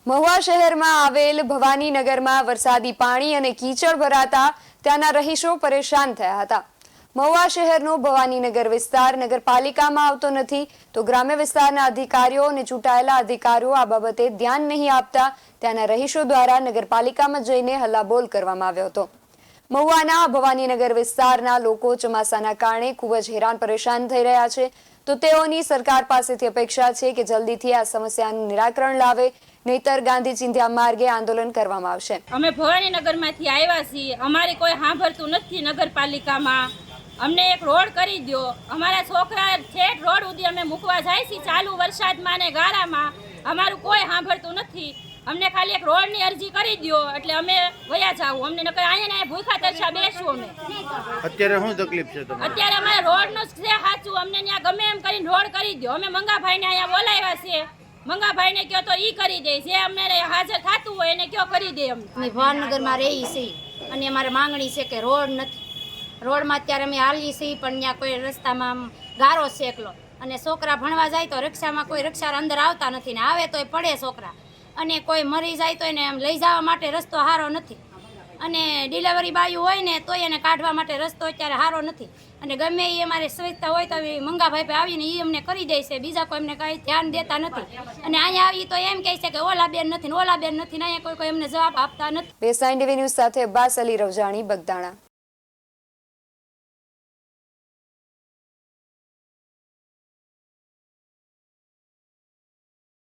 મહુવા શહેરમાં આવેલ ભવાનીનગરમાં વરસાદી પાણી અને કીચડ ભરાતા ત્યાંના રહીશો પરેશાન થયા હતા। મહુવા શહેરનો ભવાનીનગર વિસ્તાર નગરપાલિકામાં આવતો નથી તો ગ્રામ્ય વિસ્તારના અધિકારીઓ અને ચૂંટાયેલા અધિકારીઓ આ બાબતે ધ્યાન નહીં આપતા ત્યાંના રહીશો દ્વારા નગરપાલિકામાં જઈને હલ્લાબોલ કરવામાં આવ્યો હતો। મહુવાના ભવાનીનગર વિસ્તારના લોકો ચોમાસાના કારણે ખૂબ જ હેરાન પરેશાન થઈ રહ્યા છે તો તેઓની સરકાર પાસેથી અપેક્ષા છે કે જલ્દીથી આ સમસ્યાનું નિરાકરણ લાવે, નહીતર ગાંધી ચિંધ્યા માર્ગે આંદોલન કરવામાં આવશે। અમે ભવાનીનગરમાંથી આવ્યા છીએ, અમારી કોઈ સાંભળતું નથી નગરપાલિકામાં। અમને એક રોડ કરી દો, અમારા છોકરા છેક રોડ સુધી અમે મૂકવા જાય છે ચાલુ વરસાદમાં ને ગારામાં, અમારું કોઈ સાંભળતું નથી। અમને ખાલી એક રોડની અરજી કરી દો એટલે અમે વયા જાવ, અમને નકર અહીંયા ભૂખા તરસા બેસવું અમે। અત્યારે શું તકલીફ છે તમને? અત્યારે અમારે રોડનું જ છે સાચું, અમને ત્યાં ગમે એમ કરીને રોડ કરી દો। અમે મંગાભાઈને અહીંયા બોલાવ્યા છે, મંગાભાઈને કયો તો ઈ કરી દે, જે અમને હાજર થતું હોય એને કયો કરી દે। અમે ભવાનગરમાં રહી છીએ અને અમારે માંગણી છે કે રોડ નથી, રોડમાં અત્યારે અમે હાલીએ છીએ પણ ત્યાં કોઈ રસ્તામાં ગારો છે એકલો, અને છોકરા ભણવા જાય તો રિક્ષામાં કોઈ રિક્ષા અંદર આવતા નથી ને આવે તો પડે છોકરા, અને કોઈ મરી જાય તો એને એમ લઈ જવા માટે રસ્તો સારો નથી, અને ડિલિવરી બાયું હોય ને તો એને કાઢવા માટે રસ્તો અત્યારે સારો નથી, અને ગમે એ અમારે સુવિધા હોય તો મંગાભાઈ આવીને એ અમને કરી દે છે, બીજા કોઈ અમને કાંઈ ધ્યાન દેતા નથી। અને અહીંયા આવી તો એમ કહે છે કે ઓલા બેન નથી ને ઓલા બેન નથી ને અહીંયા કોઈ અમને જવાબ આપતા નથી। બેસાઇન ટીવી ન્યૂઝ સાથે અબ્બાસ અલી રવજાણી, બગદાણા।